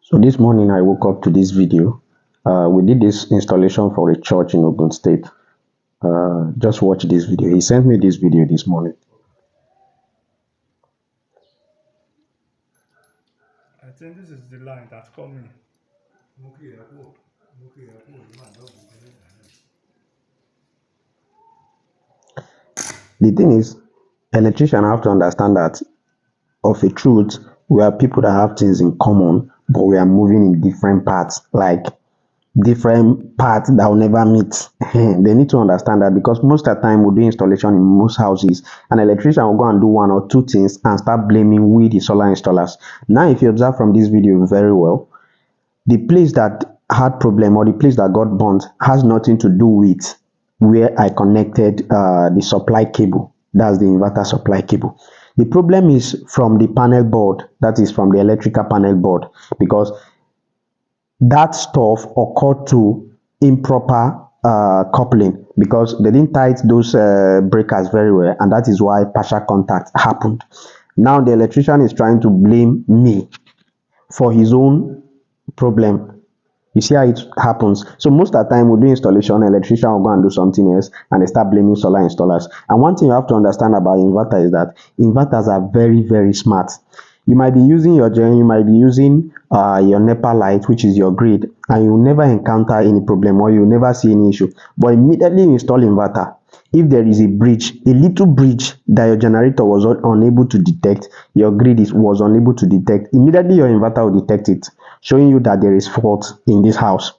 So this morning I woke up to this video. We did this installation for a church in Ogun State. Just watch this video. He sent me this video this morning. I think this is the line that's coming. The thing is, electrician have to understand that of a truth, we are people that have things in common, but we are moving in different paths, like different paths that will never meet. They need to understand that, because most of the time we do installation in most houses, an electrician will go and do one or two things and start blaming we the solar installers. Now if you observe from this video very well, the place that had problem or the place that got burnt has nothing to do with where I connected the supply cable. That's the inverter supply cable. The problem is from the panel board, that is from the electrical panel board, because that stuff occurred to improper coupling, because they didn't tight those breakers very well, and that is why partial contact happened. Now the electrician is trying to blame me for his own problem. You see how it happens. So most of the time we do installation, electrician will go and do something else, and they start blaming solar installers. And one thing you have to understand about inverter is that inverters are very, very smart. You might be using your gen, you might be using your NEPA light, which is your grid, and you never encounter any problem, or you never see any issue. But immediately you install inverter, if there is a breach, a little breach that your generator was unable to detect, your grid was unable to detect, immediately your inverter will detect it, showing you that there is fault in this house.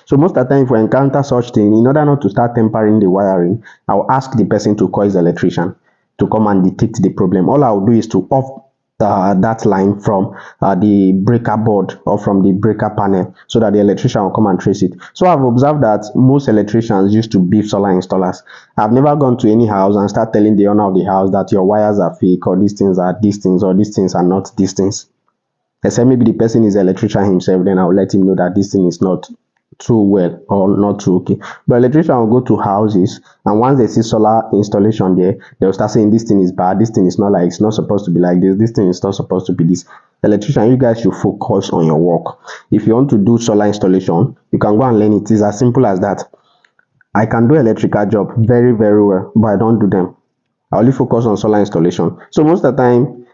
So most of the time, if we encounter such thing, in order not to start tempering the wiring, I'll ask the person to call his electrician to come and detect the problem. All I'll do is to off that line from the breaker board or from the breaker panel, so that the electrician will come and trace it. So I've observed that most electricians used to beef solar installers. I've never gone to any house and start telling the owner of the house that your wires are fake, or these things are these things, or these things are not these things. Except maybe the person is an electrician himself, then I'll let him know that this thing is not too well or not too okay. But electrician will go to houses, and once they see solar installation there, they'll start saying this thing is bad, this thing is not like, it's not supposed to be like this thing is not supposed to be this. Electrician, you guys should focus on your work. If you want to do solar installation, you can go and learn it. It's as simple as that. I can do electrical job very, very well, but I don't do them. I only focus on solar installation. So most of the time,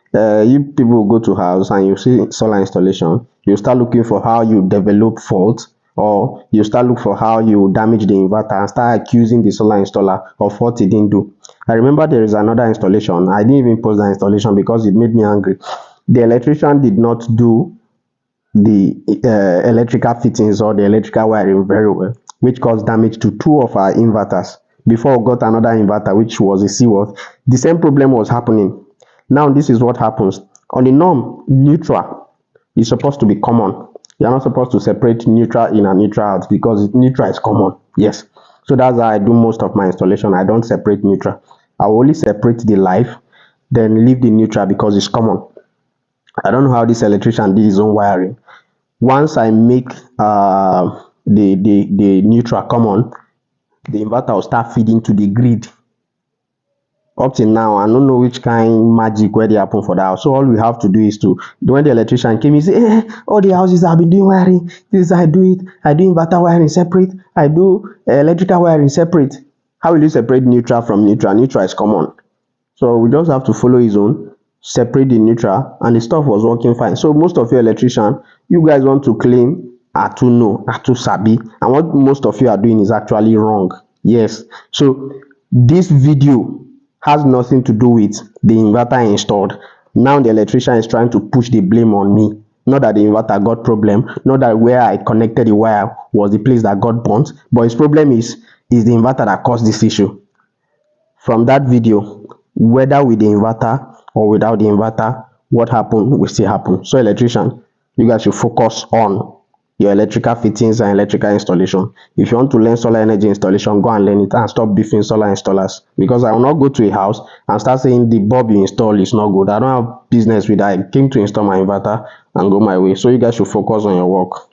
you people go to house and you see solar installation, you start looking for how you develop fault, or you start look for how you damage the inverter and start accusing the solar installer of what he didn't do. I remember there is another installation. I didn't even post the installation because it made me angry. The electrician did not do the electrical fittings or the electrical wiring very well, which caused damage to two of our inverters. Before we got another inverter, which was a CWatt, the same problem was happening. Now this is what happens. On the norm, neutral is supposed to be common. You're not supposed to separate neutral in and neutral out, because neutral is common. Yes. So that's how I do most of my installation. I don't separate neutral. I will only separate the live, then leave the neutral because it's common. I don't know how this electrician did his own wiring. Once I make the neutral common, the inverter will start feeding to the grid. Up till now, I don't know which kind magic where they happen for that. So all we have to do is to, when the electrician came, he say, all the houses have been doing wiring. This is how I do it. I do inverter wiring separate. I do electrical wiring separate. How will you separate neutral from neutral? Neutral is common. So we just have to follow his own, separate the neutral, and the stuff was working fine. So most of you electrician, you guys want to claim Atu know, Atu sabi, and what most of you are doing is actually wrong. Yes. So this video has nothing to do with the inverter installed. Now the electrician is trying to push the blame on me. Not that the inverter got problem, not that where I connected the wire was the place that got burnt, but his problem is the inverter that caused this issue. From that video, whether with the inverter or without the inverter, what happened will still happen. So electrician, you guys should focus on your electrical fittings and electrical installation. If you want to learn solar energy installation, go and learn it and stop beefing solar installers, because I will not go to a house and start saying the bulb you install is not good. I don't have business with that. I came to install my inverter and go my way. So you guys should focus on your work.